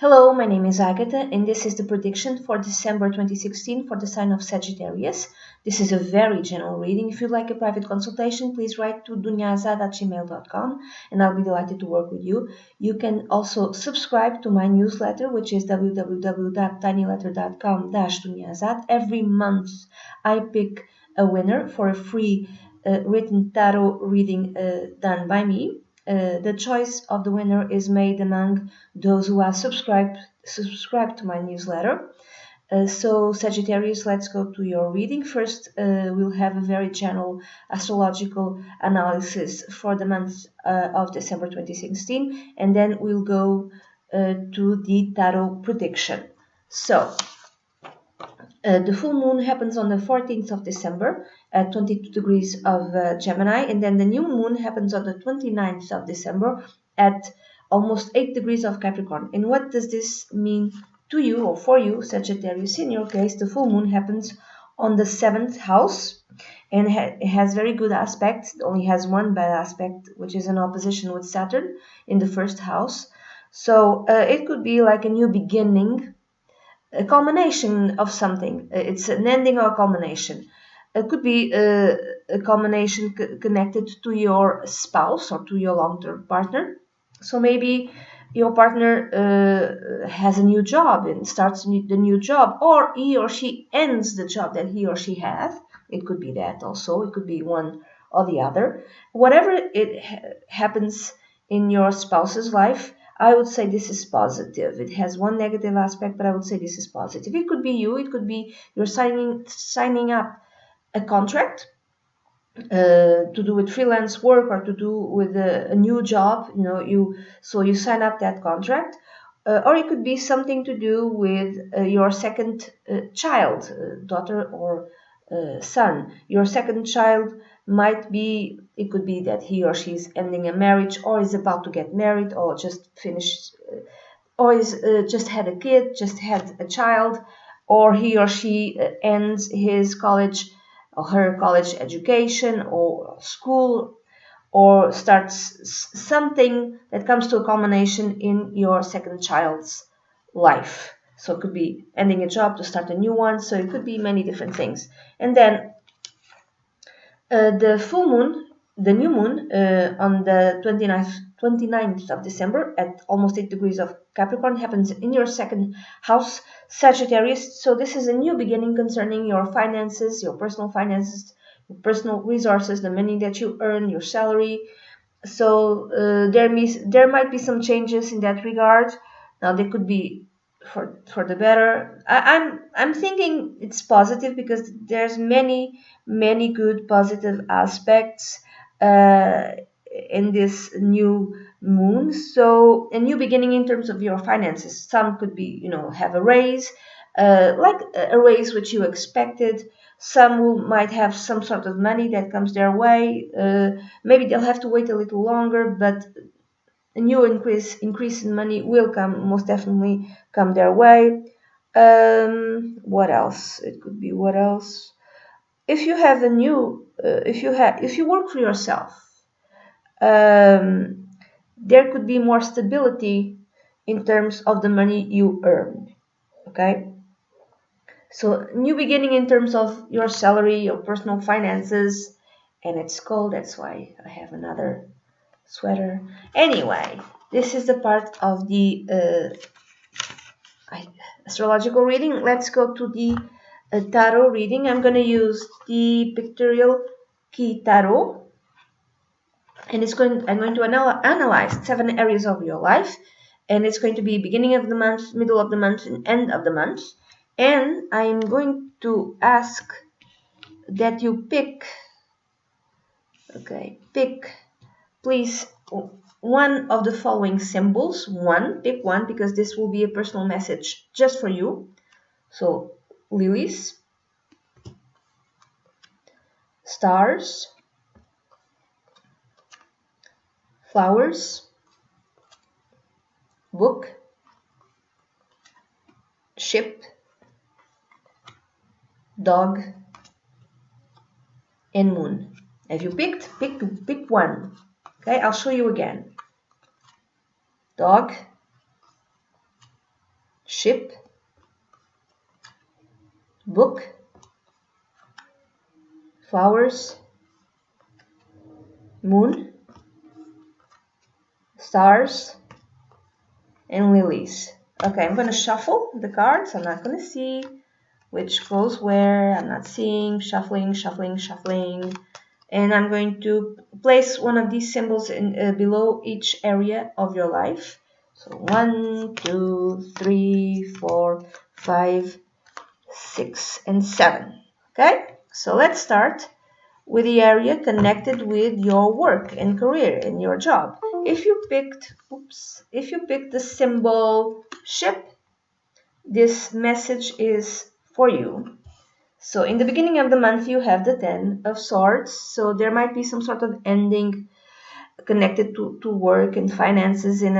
Hello, my name is Agatha, and this is the prediction for December 2016 for the sign of Sagittarius. This is a very general reading. If you'd like a private consultation, please write to dunyazade@gmail.com, and I'll be delighted to work with you. You can also subscribe to my newsletter, which is www.tinyletter.com/dunyazade. Every month, I pick a winner for a free written tarot reading done by me. The choice of the winner is made among those who have subscribed to my newsletter. So Sagittarius, let's go to your reading. First, we'll have a very general astrological analysis for the month of December 2016, and then we'll go to the tarot prediction. So, the full moon happens on the 14th of December at 22 degrees of Gemini, and then the new moon happens on the 29th of December at almost 8 degrees of Capricorn. And what does this mean to you or for you, Sagittarius? In your case, the full moon happens on the 7th house, and it has very good aspects. It only has one bad aspect, which is an opposition with Saturn in the first house. So it could be like a new beginning, a culmination of something. It's an ending or a culmination. It could be a culmination connected to your spouse or to your long-term partner. So maybe your partner has a new job and starts the new job, or he or she ends the job that he or she has. It could be that also. It could be one or the other. Whatever it happens in your spouse's life, I would say this is positive. It has one negative aspect, but I would say this is positive. It could be you. It could be you're signing up a contract to do with freelance work or to do with a new job. You sign up that contract, or it could be something to do with your second child, daughter or son. Your second child might be, it could be that he or she is ending a marriage, or is about to get married, or just finished, or is just had a kid, just had a child, or he or she ends his college or her college education or school, or starts something that comes to a culmination in your second child's life. So it could be ending a job to start a new one. So it could be many different things. And then the full moon, the new moon, on the 29th of December at almost 8 degrees of Capricorn happens in your second house, Sagittarius. So this is a new beginning concerning your finances, your personal resources, the money that you earn, your salary. So there might be some changes in that regard. Now they could be for the better. I'm thinking it's positive because there's many good positive aspects in this new moon. So a new beginning in terms of your finances. Some could be, have a raise, like a raise which you expected. Some might have some sort of money that comes their way. Maybe they'll have to wait a little longer, but a new increase in money will most definitely come their way. What else? It could be what else? If you have if you work for yourself, there could be more stability in terms of the money you earn. Okay. So new beginning in terms of your salary, your personal finances, and it's cold. That's why I have another sweater. Anyway, this is the part of the astrological reading. Let's go to the tarot reading. I'm going to use the Pictorial Key Tarot, and I'm going to analyze 7 areas of your life, and it's going to be beginning of the month, middle of the month, and end of the month. And I'm going to ask that you pick, please, one of the following symbols. Pick one, because this will be a personal message just for you. So, lilies, stars, flowers, book, ship, dog, and moon. Have you picked? Pick one. Okay, I'll show you again. Dog, ship, book, flowers, moon, stars, and lilies. Okay, I'm going to shuffle the cards. I'm not going to see which goes where. I'm not seeing. Shuffling, shuffling, shuffling. And I'm going to place one of these symbols in below each area of your life. So 1, 2, 3, 4, 5, 6, and 7. Okay, so let's start with the area connected with your work and career and your job. If you picked the symbol ship, this message is for you. So in the beginning of the month you have the 10 of Swords, so there might be some sort of ending connected to work and finances in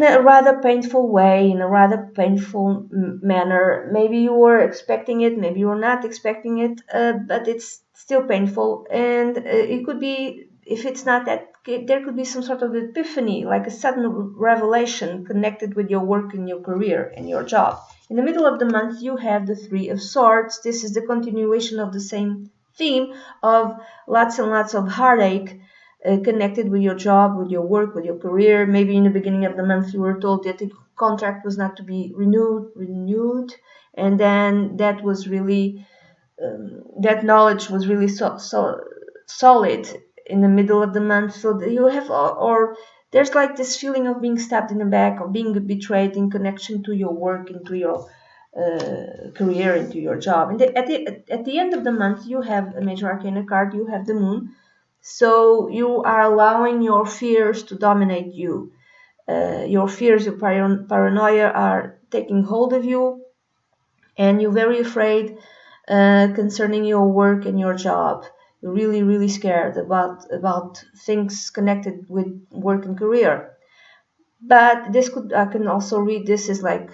a rather painful way, in a rather painful manner. Maybe you were expecting it, maybe you were not expecting it, but it's still painful. And it could be, if it's not that, there could be some sort of epiphany, like a sudden revelation connected with your work and your career and your job. In the middle of the month, you have the Three of Swords. This is the continuation of the same theme of lots and lots of heartache, connected with your job, with your work, with your career. Maybe in the beginning of the month you were told that the contract was not to be renewed, and then that was really that knowledge was really solid in the middle of the month. So that you have, or there's like this feeling of being stabbed in the back, of being betrayed in connection to your work, into your career, into your job. And at the end of the month you have a major arcana card. You have the Moon. So you are allowing your fears to dominate you. Your fears, your paranoia are taking hold of you, and you're very afraid concerning your work and your job. You're really, really scared about things connected with work and career. But I can also read this as like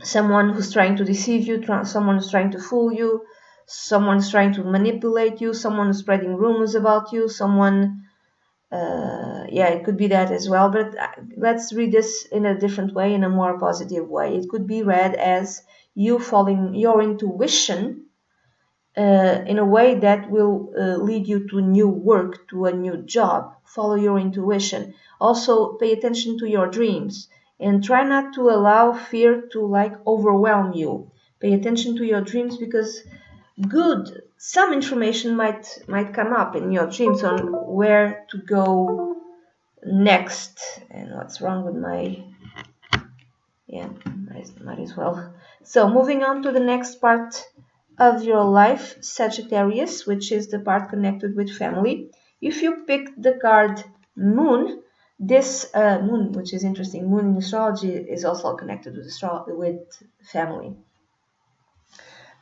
someone who's trying to deceive you, someone who's trying to fool you, someone is trying to manipulate you, someone is spreading rumors about you, someone, yeah, it could be that as well. But let's read this in a different way, in a more positive way. It could be read as you following your intuition in a way that will lead you to new work, to a new job. Follow your intuition. Also, pay attention to your dreams and try not to allow fear to like overwhelm you. Pay attention to your dreams, because some information might come up in your dreams on where to go next. And what's wrong with my, yeah, might as well. So moving on to the next part of your life, Sagittarius, which is the part connected with family. If you pick the card Moon, this Moon, which is interesting, Moon in astrology is also connected with family.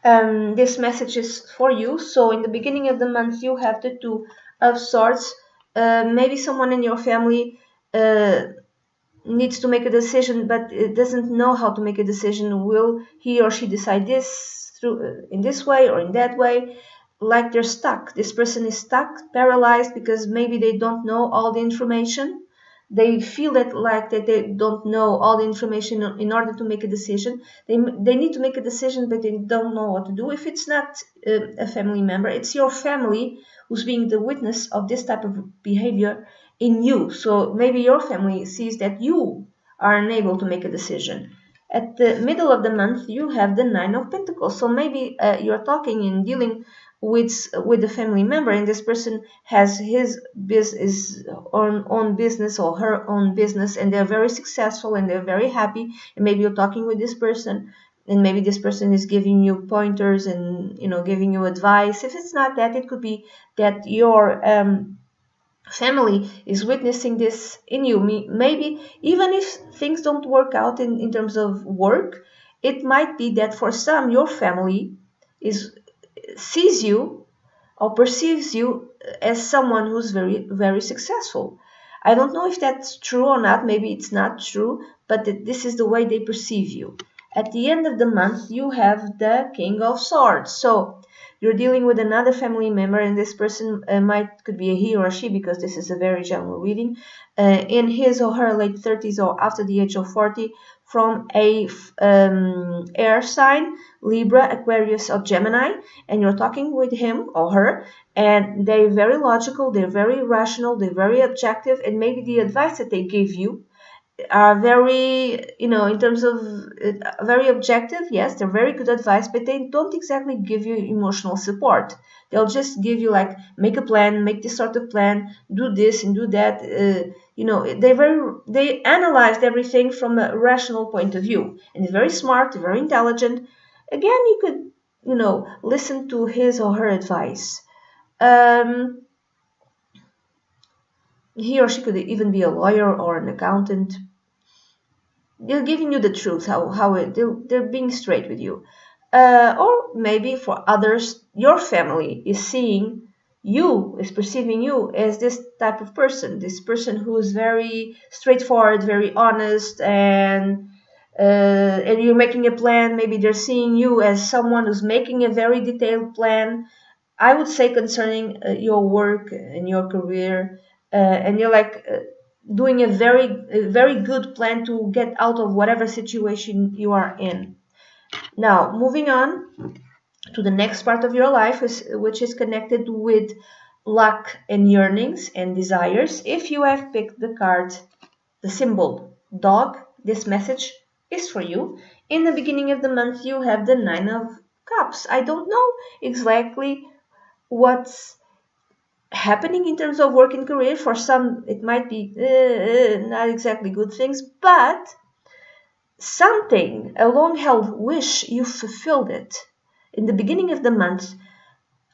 This message is for you. So in the beginning of the month you have the Two of Swords. Maybe someone in your family needs to make a decision, but it doesn't know how to make a decision. Will he or she decide this through in this way or in that way? Like they're stuck. This person is stuck, paralyzed, because maybe they don't know all the information. They feel that they don't know all the information in order to make a decision. They need to make a decision, but they don't know what to do. If it's not a family member, it's your family who's being the witness of this type of behavior in you. So maybe your family sees that you are unable to make a decision. At the middle of the month, you have the Nine of Pentacles. So maybe you're talking and dealing with a family member, and this person has his business, own business, or her own business, and they're very successful and they're very happy. And maybe you're talking with this person, and maybe this person is giving you pointers and giving you advice. If it's not that, it could be that your family is witnessing this in you. Maybe even if things don't work out in terms of work, it might be that for some your family sees you or perceives you as someone who's very, very successful. I don't know if that's true or not. Maybe it's not true, but this is the way they perceive you. At the end of the month, you have the King of Swords. So you're dealing with another family member, and this person could be a he or a she, because this is a very general reading, in his or her late 30s or after the age of 40, from a air sign, Libra, Aquarius, or Gemini, and you're talking with him or her, and they're very logical, they're very rational, they're very objective, and maybe the advice that they give you are very, in terms of very objective. Yes, they're very good advice, but they don't exactly give you emotional support. They'll just give you like, make a plan, make this sort of plan, do this and do that. They analyzed everything from a rational point of view, and they're very smart, they're very intelligent. Again, you could, listen to his or her advice. He or she could even be a lawyer or an accountant. They're giving you the truth, they're being straight with you. Or maybe for others, your family is perceiving you as this type of person, this person who is very straightforward, very honest, and you're making a plan. Maybe they're seeing you as someone who's making a very detailed plan, I would say, concerning your work and your career, and you're like doing a very good plan to get out of whatever situation you are in. Now, moving on to the next part of your life, which is connected with luck and yearnings and desires. If you have picked the card, the symbol dog, this message is for you. In the beginning of the month, you have the 9 of Cups. I don't know exactly what's happening in terms of work and career. For some, it might be not exactly good things, but something, a long-held wish, you fulfilled it. In the beginning of the month,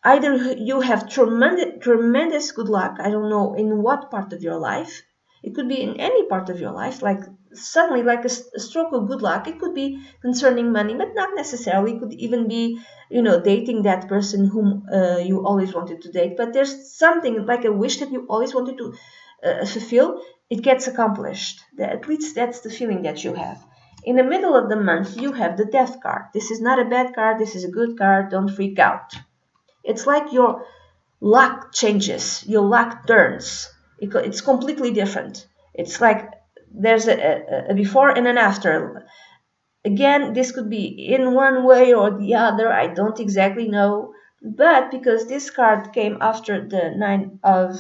either you have tremendous good luck, I don't know in what part of your life, it could be in any part of your life, like suddenly like a stroke of good luck. It could be concerning money, but not necessarily. It could even be, dating that person whom you always wanted to date, but there's something like a wish that you always wanted to fulfill. It gets accomplished. At least that's the feeling that you have. In the middle of the month, you have the Death card. This is not a bad card, this is a good card. Don't freak out. It's like your luck changes, your luck turns. It's completely different. It's like there's a before and an after. Again, this could be in one way or the other, I don't exactly know. But because this card came after the 9 of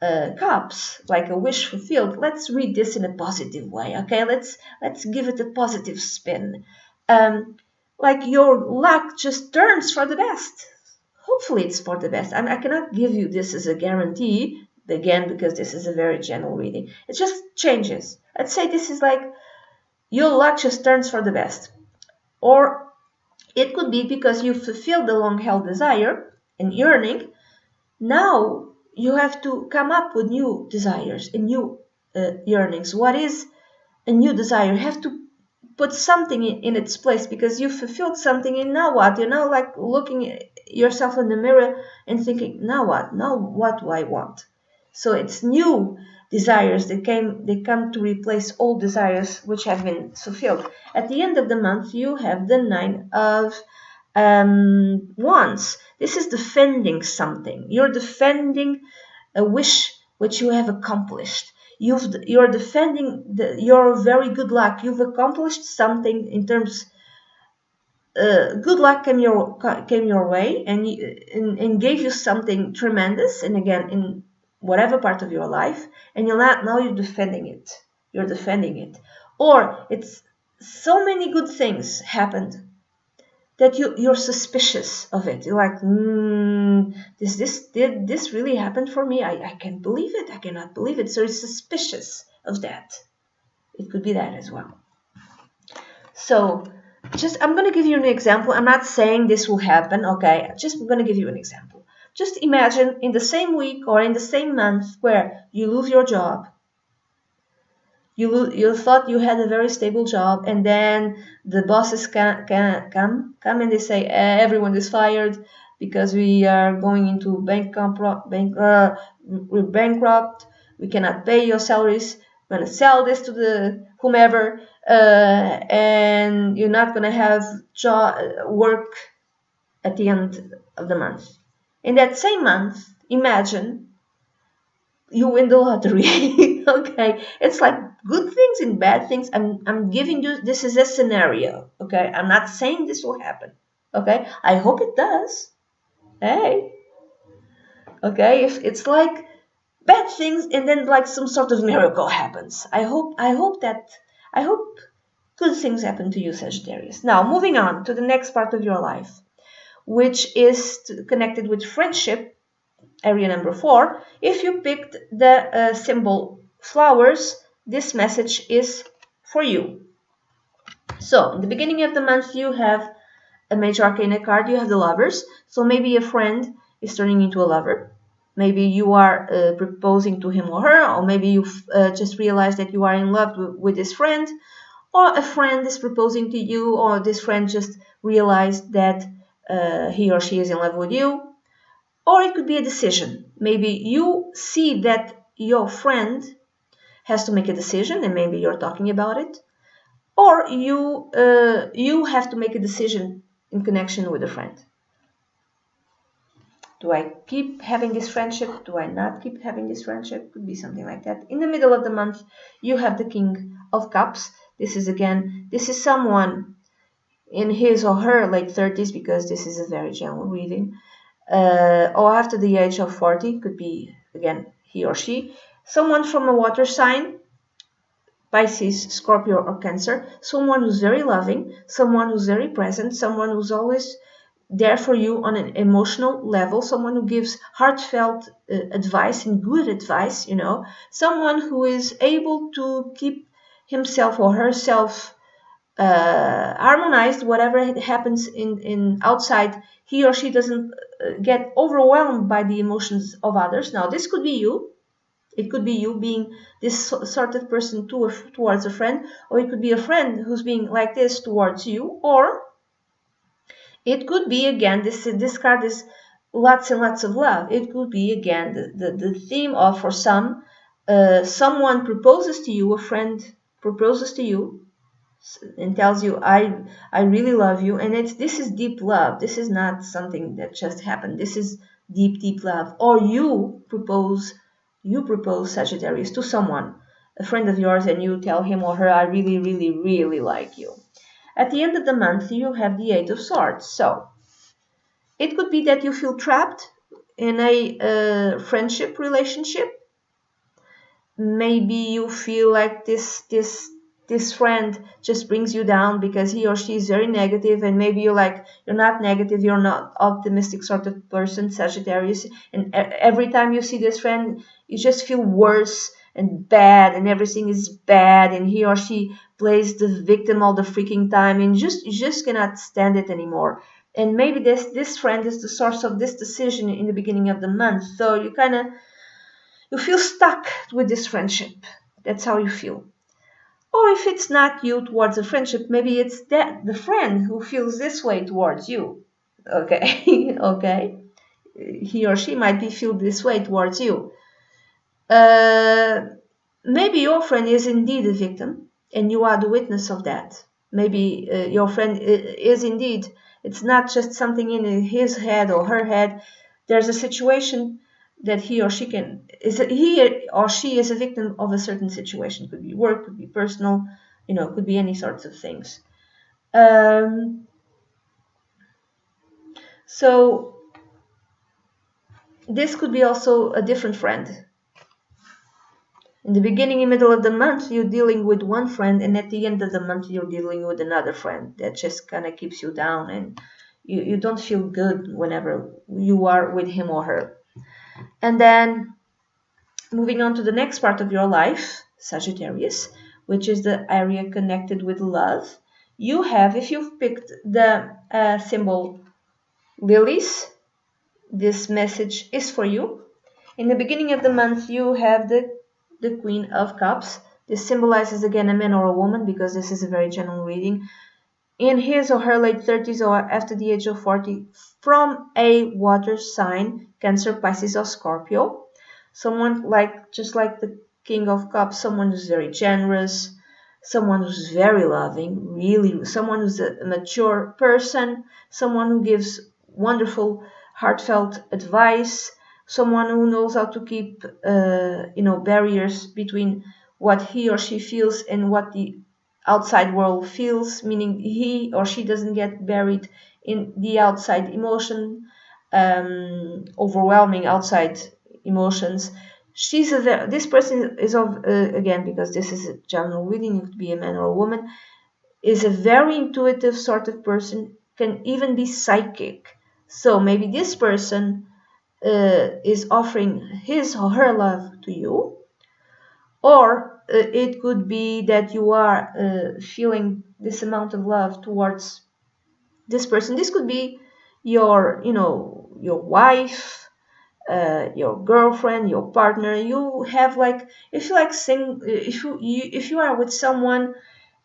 Cups, like a wish fulfilled, let's read this in a positive way, okay? Let's give it a positive spin. Like your luck just turns for the best. Hopefully it's for the best. I cannot give you this as a guarantee, again, because this is a very general reading. It just changes. I'd say this is like your luck just turns for the best. Or it could be because you fulfilled the long-held desire and yearning. Now you have to come up with new desires and new yearnings. What is a new desire? You have to put something in its place, because you fulfilled something, and now what? You're now like looking at yourself in the mirror and thinking, now what? Now what do I want? So it's new desires that come to replace old desires which have been fulfilled. At the end of the month, you have the 9 of Wands. This is defending something. You're defending a wish which you have accomplished. You're defending your very good luck. You've accomplished something in terms. Good luck came your way and gave you something tremendous. And again, in whatever part of your life, and you're defending it. You're defending it, or it's so many good things happened that you're suspicious of it. You're like, did this really happen for me? I can't believe it. I cannot believe it. So it's suspicious of that. It could be that as well. So I'm going to give you an example. I'm not saying this will happen, okay? I'm going to give you an example. Just imagine in the same week or in the same month where you lose your job. You thought you had a very stable job, and then the bosses come and they say everyone is fired because we are going into we're bankrupt. We cannot pay your salaries. We're going to sell this to the whomever, and you're not going to have work at the end of the month. In that same month, imagine you win the lottery. Okay, it's like good things and bad things. I'm giving you, this is a scenario. Okay, I'm not saying this will happen. Okay, I hope it does. Hey, okay, if it's like bad things and then like some sort of miracle happens. I hope good things happen to you, Sagittarius. Now, moving on to the next part of your life, which is connected with friendship, area number 4. If you picked the symbol flowers, this message is for you. So, in the beginning of the month, you have a major arcana card, you have the lovers. So maybe a friend is turning into a lover. Maybe you are proposing to him or her, or maybe you've just realized that you are in love with this friend, or a friend is proposing to you, or this friend just realized that he or she is in love with you. Or it could be a decision. Maybe you see that your friend has to make a decision, and maybe you're talking about it. Or you have to make a decision in connection with a friend. Do I keep having this friendship? Do I not keep having this friendship? Could be something like that. In the middle of the month, you have the King of Cups. This is someone in his or her late 30s, because this is a very general reading. Or after the age of 40, could be, again, he or she. Someone from a water sign, Pisces, Scorpio, or Cancer. Someone who's very loving, someone who's very present, someone who's always there for you on an emotional level, someone who gives heartfelt advice and good advice, someone who is able to keep himself or herself harmonized. Whatever happens in outside, he or she doesn't get overwhelmed by the emotions of others. Now, this could be you. It could be you being this sort of person towards a friend, or it could be a friend who's being like this towards you, or it could be, again, this card is lots and lots of love. It could be, again, the theme of, for some, someone proposes to you, a friend proposes to you and tells you, I really love you, and this is deep love. This is not something that just happened. This is deep love. Or you propose Sagittarius to someone, a friend of yours, and you tell him or her, I really like you. At the end of the month, you have the Eight of Swords. So it could be that you feel trapped in a friendship relationship. Maybe you feel like this friend just brings you down because he or she is very negative, and maybe you're not negative, you're not optimistic sort of person, Sagittarius, and every time you see this friend, you just feel worse and bad, and everything is bad, and he or she plays the victim all the freaking time, and you just cannot stand it anymore. And maybe this friend is the source of this decision in the beginning of the month, so you feel stuck with this friendship. That's how you feel. Or if it's not you towards a friendship, maybe it's the friend who feels this way towards you. Okay, okay. He or she might feel this way towards you. Maybe your friend is indeed a victim, and you are the witness of that. Maybe your friend is indeed, it's not just something in his head or her head. There's a situation that he or she is a victim of a certain situation. Could be work, could be personal, could be any sorts of things. So this could be also a different friend. In the beginning and middle of the month, you're dealing with one friend, and at the end of the month, you're dealing with another friend that just kind of keeps you down, and you don't feel good whenever you are with him or her. And then moving on to the next part of your life, Sagittarius, which is the area connected with love. You have, if you've picked the symbol lilies, this message is for you. In the beginning of the month, you have the Queen of Cups. This symbolizes, again, a man or a woman, because this is a very general reading. In his or her late 30s or after the age of 40, from a water sign, Cancer, Pisces, or Scorpio. Someone just like the King of Cups, someone who's very generous, someone who's very loving, really, someone who's a mature person, someone who gives wonderful, heartfelt advice, someone who knows how to keep, barriers between what he or she feels and what the outside world feels, meaning he or she doesn't get buried in the outside emotion, overwhelming outside emotions. This person is of, again, because this is a general reading, it could be a man or a woman, is a very intuitive sort of person, can even be psychic. So maybe this person is offering his or her love to you, or it could be that you are feeling this amount of love towards this person. This could be your, your wife, your girlfriend, your partner. You have like, if you like sing, if you are with someone,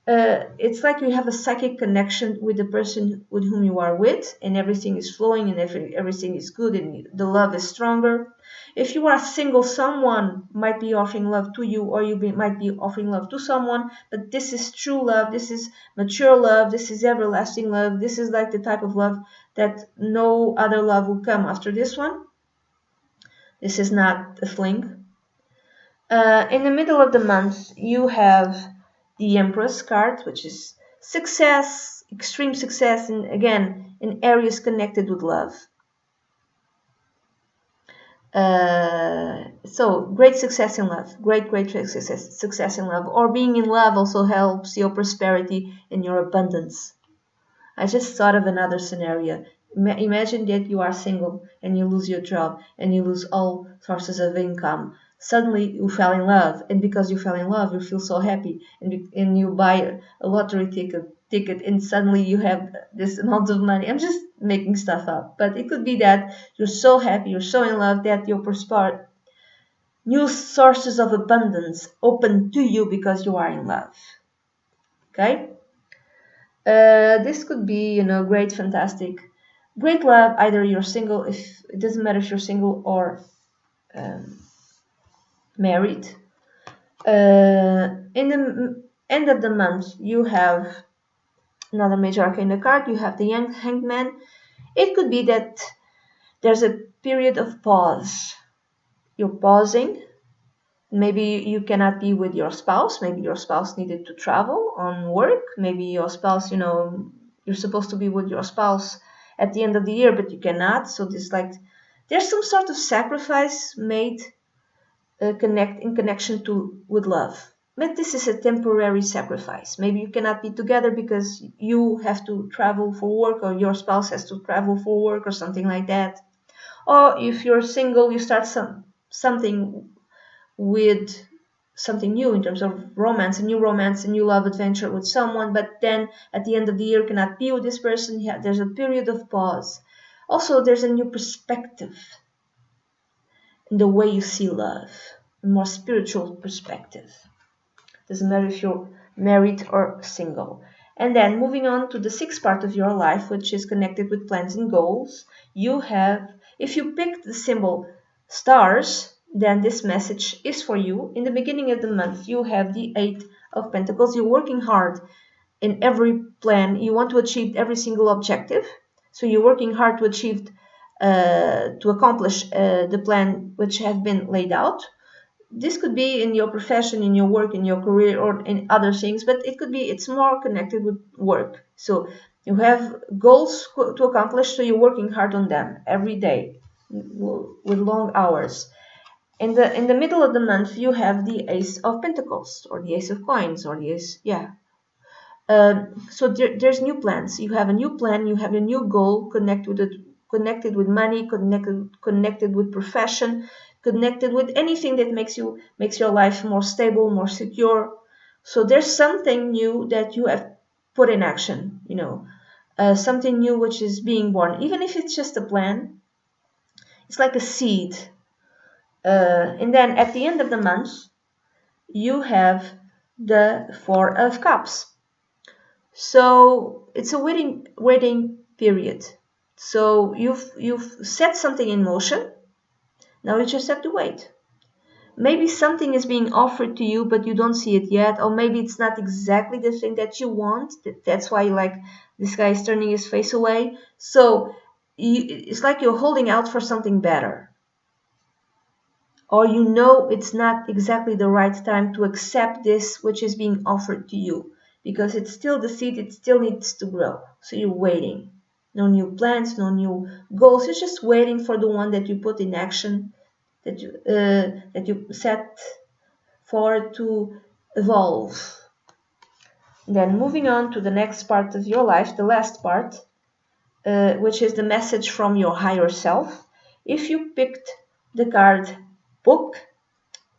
it's like you have a psychic connection with the person with whom you are with, and everything is flowing, and everything is good, and the love is stronger. If you are single, someone might be offering love to you, or might be offering love to someone, but this is true love, this is mature love, this is everlasting love, this is like the type of love that no other love will come after this one. This is not a fling. In the middle of the month, you have the Empress card, which is success, extreme success, and again, in areas connected with love. So great success in love, great success in love, or being in love also helps your prosperity and your abundance. I just thought of another scenario. Imagine that you are single and you lose your job and you lose all sources of income. Suddenly you fell in love, and because you fell in love, you feel so happy, and you buy a lottery ticket, and suddenly you have this amount of money. I'm just making stuff up, but it could be that you're so happy, you're so in love that you prosper. New sources of abundance open to you because you are in love. Okay? This could be, great, fantastic, great love. Either you're single, if it doesn't matter if you're single or married. In the end of the month, you have another major arcana card. You have the Hanged Man. It could be that there's a period of pause. You're pausing. Maybe you cannot be with your spouse. Maybe your spouse needed to travel on work. Maybe your spouse, you're supposed to be with your spouse at the end of the year, but you cannot. So there's some sort of sacrifice made in connection with love. But this is a temporary sacrifice. Maybe you cannot be together because you have to travel for work, or your spouse has to travel for work, or something like that. Or if you're single, you start something with something new in terms of romance, a new love adventure with someone, but then at the end of the year cannot be with this person. Yeah, there's a period of pause. Also, there's a new perspective in the way you see love, a more spiritual perspective. Doesn't matter if you're married or single. And then moving on to the sixth part of your life, which is connected with plans and goals, you have, if you pick the symbol stars, then this message is for you. In the beginning of the month, you have the Eight of Pentacles. You're working hard in every plan. You want to achieve every single objective. So you're working hard to accomplish the plan which have been laid out. This could be in your profession, in your work, in your career, or in other things, but it's more connected with work. So you have goals to accomplish, so you're working hard on them every day with long hours. In the middle of the month, you have the Ace of Pentacles, or the Ace of Coins, or the Ace, yeah. So there's new plans. You have a new plan. You have a new goal connected with money, connected with profession, connected with anything that makes your life more stable, more secure. So there's something new that you have put in action. Something new which is being born, even if it's just a plan. It's like a seed. And then at the end of the month, you have the Four of Cups. So it's a waiting period. So you've set something in motion. Now you just have to wait. Maybe something is being offered to you, but you don't see it yet, or maybe it's not exactly the thing that you want. That's why this guy is turning his face away. So it's like you're holding out for something better. Or you know it's not exactly the right time to accept this which is being offered to you, because it's still the seed, it still needs to grow. So you're waiting. No new plans, no new goals. You're just waiting for the one that you put in action, that you set forward to evolve. Then moving on to the next part of your life, the last part, which is the message from your higher self. If you picked the card Book,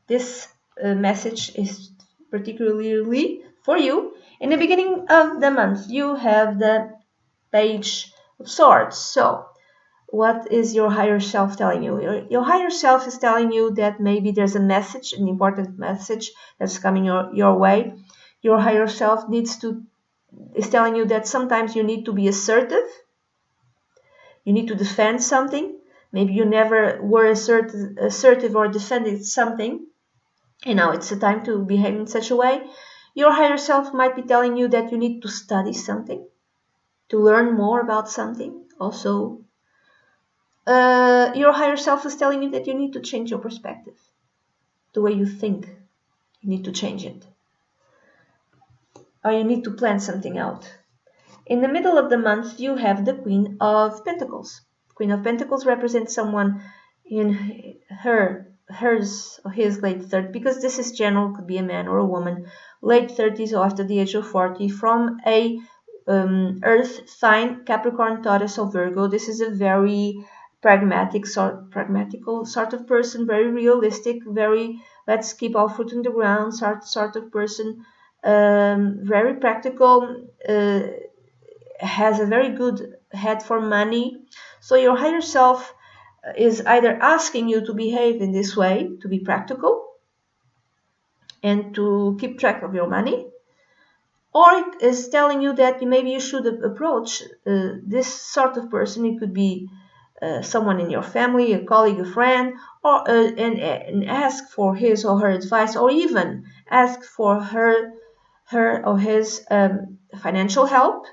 this message is particularly for you. In the beginning of the month, you have the Page of Swords. So, what is your higher self telling you? Your higher self is telling you that maybe there's a message, an important message that's coming your way. Your higher self is telling you that sometimes you need to be assertive. You need to defend something. Maybe you never were assertive or defended something, and now it's the time to behave in such a way. Your higher self might be telling you that you need to study something, to learn more about something. Also, your higher self is telling you that you need to change your perspective. The way you think, you need to change it. Or you need to plan something out. In the middle of the month, you have the Queen of Pentacles. Queen of Pentacles represents someone in hers or his late 30s, because this is general, could be a man or a woman, late 30s or after the age of 40, from a earth sign, Capricorn, Taurus or Virgo. This is a very pragmatical sort of person, very realistic, very let's keep our foot in the ground sort of person, very practical, has a very good head for money. So your higher self is either asking you to behave in this way, to be practical and to keep track of your money, or it is telling you that maybe you should approach this sort of person. It could be someone in your family, a colleague, a friend, or and ask for his or her advice, or even ask for her or his financial help.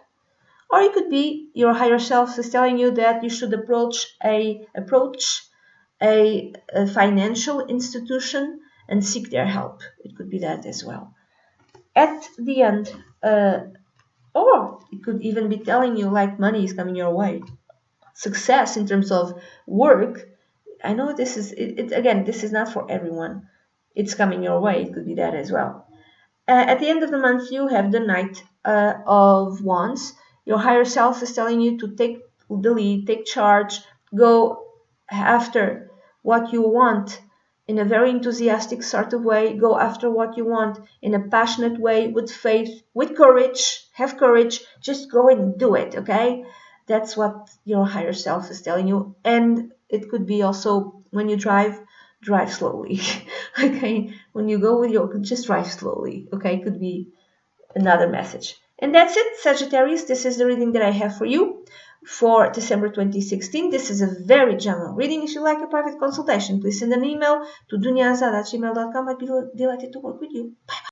Or it could be your higher self is telling you that you should approach a financial institution and seek their help. It could be that as well. At the end, or it could even be telling you like money is coming your way, success in terms of work. I know this is again, this is not for everyone. It's coming your way. It could be that as well. At the end of the month, you have the Knight of Wands. Your higher self is telling you to take the lead, take charge, go after what you want in a very enthusiastic sort of way. Go after what you want in a passionate way, with faith, with courage. Have courage. Just go and do it, okay? That's what your higher self is telling you. And it could be also when you drive slowly. Okay, when you go with just drive slowly. Okay, could be another message. And that's it, Sagittarius. This is the reading that I have for you for December 2016. This is a very general reading. If you like a private consultation, please send an email to dunyazade@gmail.com. I'd be delighted to work with you. Bye.